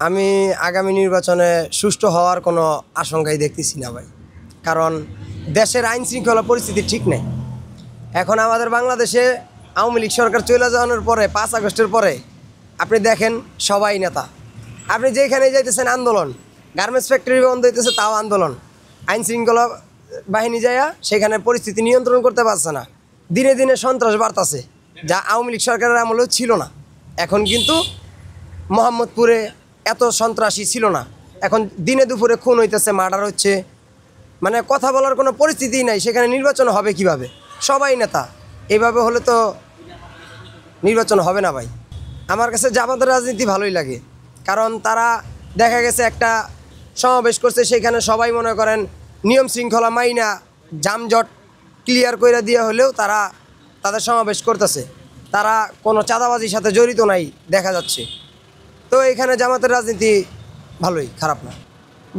আমি আগামী নির্বাচনে সুষ্ঠু হওয়ার কোনো আশঙ্কাই দেখতেছি না ভাই। কারণ দেশের আইন শৃঙ্খলা পরিস্থিতি ঠিক নেই। এখন আমাদের বাংলাদেশে আওয়ামী লীগ সরকার চলে যাওয়ানোর পরে 5 আগস্টের পরে আপনি দেখেন সবাই নেতা। আপনি যেখানে যাইতেছেন আন্দোলন, গার্মেন্টস ফ্যাক্টরি বন্ধ হইতেছে তাও আন্দোলন। আইন শৃঙ্খলা বাহিনী যাইয়া সেখানে পরিস্থিতি নিয়ন্ত্রণ করতে পারছে না। দিনে দিনে সন্ত্রাস বাড়তাছে, যা আওয়ামী লীগ সরকারের আমলেও ছিল না। এখন কিন্তু মোহাম্মদপুরে এত সন্ত্রাসী ছিল না, এখন দিনে দুপুরে খুন হইতেছে, মার্ডার হচ্ছে, মানে কথা বলার কোনো পরিস্থিতিই নাই। সেখানে নির্বাচন হবে কিভাবে? সবাই নেতা, এইভাবে হলে তো নির্বাচন হবে না ভাই। আমার কাছে জামাতের রাজনীতি ভালোই লাগে, কারণ তারা দেখা গেছে একটা সমাবেশ করছে, সেখানে সবাই মনে করেন নিয়ম শৃঙ্খলা মাইনা যানজট ক্লিয়ার করে দিয়ে হলেও তারা তাদের সমাবেশ করতেছে। তারা কোনো চাঁদাবাজির সাথে জড়িত নাই দেখা যাচ্ছে। তো এখানে জামাতের রাজনীতি ভালোই, খারাপ না।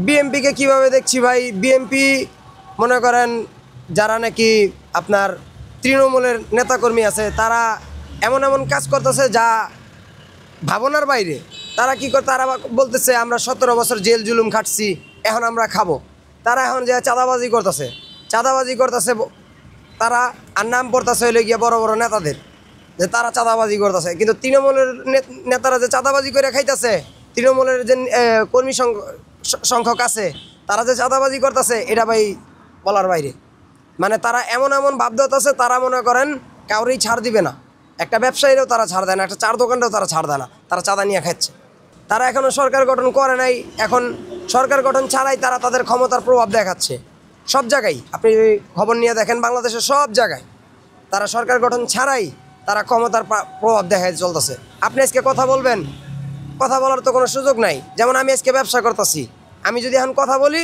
বিএমপিকে কিভাবে দেখছি ভাই, বিএমপি মনে করেন যারা নাকি আপনার তৃণমূলের নেতাকর্মী আছে, তারা এমন এমন কাজ করতেছে যা ভাবনার বাইরে। তারা কি করে, তারা বলতেছে আমরা 17 বছর জেল জুলুম খাটছি, এখন আমরা খাবো। তারা এখন যে চাঁদাবাজি করতেছে, তারা আর নাম পড়তেছে হইলে গিয়ে বড় বড় নেতাদের, যে তারা চাঁদাবাজি করতেছে। কিন্তু তৃণমূলের নেতারা যে চাঁদাবাজি করে খাইতেছে, তৃণমূলের যে কর্মী সংখ্যক আছে, তারা যে চাঁদাবাজি করতেছে, এটা ভাই বলার বাইরে। মানে তারা এমন এমন ভাব দিতেছে, তারা মনে করেন কাউরেই ছাড় দিবে না। একটা ব্যবসায়ীরাও তারা ছাড় দেয় না, একটা চার দোকানটাও তারা ছাড় দেয় না, তারা চাঁদা নিয়ে খাচ্ছে। তারা এখনও সরকার গঠন করে নাই, এখন সরকার গঠন ছাড়াই তারা তাদের ক্ষমতার প্রভাব দেখাচ্ছে সব জায়গায়। আপনি খবর নিয়ে দেখেন, বাংলাদেশের সব জায়গায় তারা সরকার গঠন ছাড়াই তারা ক্ষমতার প্রভাব দেখায় চলতেছে। আপনি আজকে কথা বলবেন, কথা বলার তো কোনো সুযোগ নাই। যেমন আমি আজকে ব্যবসা করতেছি, আমি যদি এখন কথা বলি,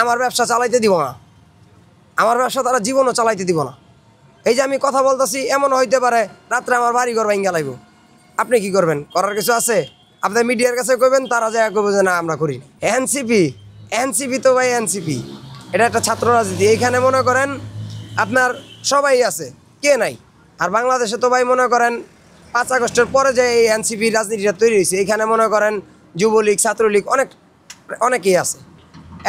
আমার ব্যবসা চালাইতে দিব না, আমার ব্যবসা তারা জীবনও চালাইতে দিব না। এই যে আমি কথা বলতেছি, এমন হইতে পারে রাত্রে আমার বাড়িঘর ভাঙ্গা লাগবে। আপনি কি করবেন? করার কিছু আছে? আপনার মিডিয়ার কাছে কইবেন, তারা যা করবে যে না আমরা করি। এনসিপি তো ভাই এনসিপি, এটা একটা ছাত্র রাজনীতি। এইখানে মনে করেন আপনার সবাই আছে, কে নাই? আর বাংলাদেশে তো ভাই মনে করেন 5 আগস্টের পরে যে এই এনসিপি রাজনীতিটা তৈরি হয়েছে, এইখানে মনে করেন যুবলীগ, ছাত্রলীগ অনেকেই আছে।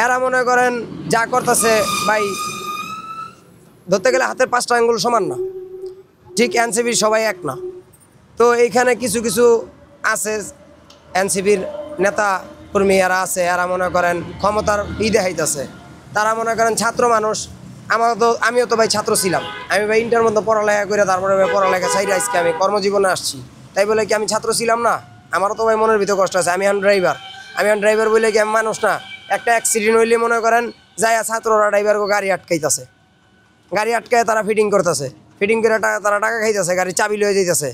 এরা মনে করেন যা করতেছে ভাই, ধরতে গেলে হাতের 5টা আঙ্গুল সমান না, ঠিক এনসিপির সবাই এক না। তো এইখানে কিছু কিছু আছে এনসিপির নেতা কর্মী, এরা আছে, এরা মনে করেন ক্ষমতার দেখাইতেছে। তারা মনে করেন ছাত্র মানুষ, আমিও তো ভাই ছাত্র ছিলাম। আমি ভাই ইন্টার মধ্যে পড়ালেখা করে তারপরে পড়ালেখা সাইডে আজকে আমি কর্মজীবনে আসছি। তাই বলে কি আমি ছাত্র ছিলাম না? আমারও তো ভাই মনের ভিতরে কষ্ট আছে। আমি এখন ড্রাইভার বলে কি আমি মানুষ না? একটা অ্যাক্সিডেন্ট হইলে মনে করেন যাইয়া ছাত্ররা ড্রাইভারকে গাড়ি আটকাইতেছে, গাড়ি আটকায় তারা ফিটিং করতেছে, ফিটিং করে তারা টাকা খাইতেছে, গাড়ি চাবি লয়ে যাইতেছে।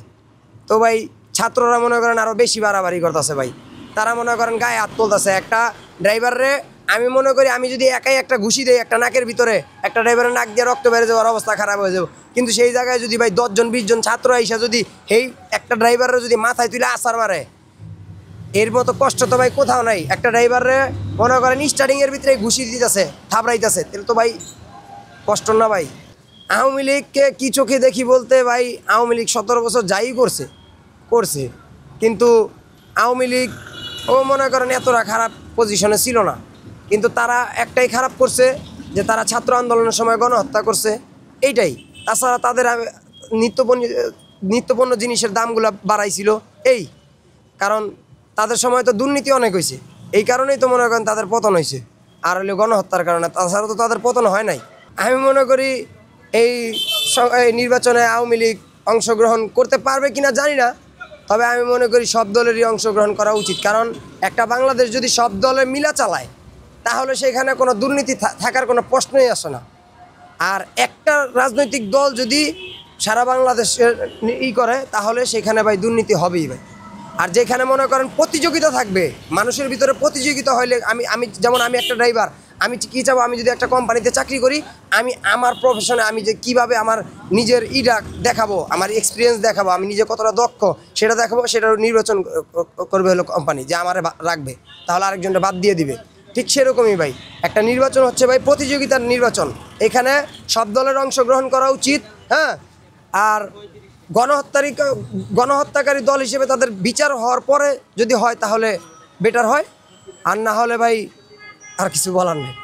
তো ভাই ছাত্ররা মনে করেন আরও বেশি বাড়াবাড়ি করতেছে ভাই। তারা মনে করেন গায়ে হাত তুলতেছে। একটা ড্রাইভারে আমি মনে করি, আমি যদি একাই একটা ঘুষি দেই একটা নাকের ভিতরে, একটা ড্রাইভারের নাক দিয়ে রক্ত বেড়ে যাওয়ার অবস্থা খারাপ হয়ে যাবে। কিন্তু সেই জায়গায় যদি ভাই 10 জন 20 জন ছাত্র আইসা যদি এই একটা ড্রাইভারের যদি মাথায় তুলে আছাড় মারে, এর মতো কষ্ট তো ভাই কোথাও নাই। একটা ড্রাইভারে মনে করেন স্টার্টিংয়ের ভিতরে ঘুষি দিতেছে, থাবড়াইতেছে, তাহলে তো ভাই কষ্ট না ভাই? আওয়ামী লীগকে কী চোখে দেখি বলতে ভাই, আওয়ামী লীগ 17 বছর যাই করছে, কিন্তু আওয়ামী লীগ ও মনে করেন এতটা খারাপ পজিশনে ছিল না। কিন্তু তারা একটাই খারাপ করছে, যে তারা ছাত্র আন্দোলনের সময় গণহত্যা করছে, এইটাই। তাছাড়া তাদের নিত্যপণ্য জিনিসের দামগুলো বাড়াইছিল, এই কারণ তাদের সময় তো দুর্নীতি অনেক হয়েছে, এই কারণেই তো মনে করেন তাদের পতন হয়েছে। আর হলো গণহত্যার কারণে, তাছাড়া তো তাদের পতন হয় নাই। আমি মনে করি এই নির্বাচনে আওয়ামী লীগ অংশগ্রহণ করতে পারবে কিনা জানি না, তবে আমি মনে করি সব দলেরই অংশগ্রহণ করা উচিত। কারণ একটা বাংলাদেশ যদি সব দলের মিলা চালায়, তাহলে সেখানে কোনো দুর্নীতি থাকার কোনো প্রশ্নই আসে না। আর একটা রাজনৈতিক দল যদি সারা বাংলাদেশের করে, তাহলে সেখানে ভাই দুর্নীতি হবেই ভাই। আর যেখানে মনে করেন প্রতিযোগিতা থাকবে, মানুষের ভিতরে প্রতিযোগিতা হইলে, যেমন আমি একটা ড্রাইভার, আমি কী চাবো, আমি যদি একটা কোম্পানিতে চাকরি করি, আমি আমার প্রফেশনে আমি যে কীভাবে আমার নিজের দেখাবো, আমার এক্সপিরিয়েন্স দেখাবো, আমি নিজে কতটা দক্ষ সেটা দেখাবো, সেটা নির্বাচন করবে হলো কোম্পানি, যে আমারে রাখবে, তাহলে আরেকজনটা বাদ দিয়ে দিবে। ঠিক সেরকমই ভাই একটা নির্বাচন হচ্ছে ভাই প্রতিযোগিতার নির্বাচন, এখানে সব দলের অংশগ্রহণ করা উচিত। হ্যাঁ, আর গণহত্যাকারী দল হিসেবে তাদের বিচার হওয়ার পরে যদি হয়, তাহলে বেটার হয়। আর না হলে ভাই আর কিছু বলার নেই।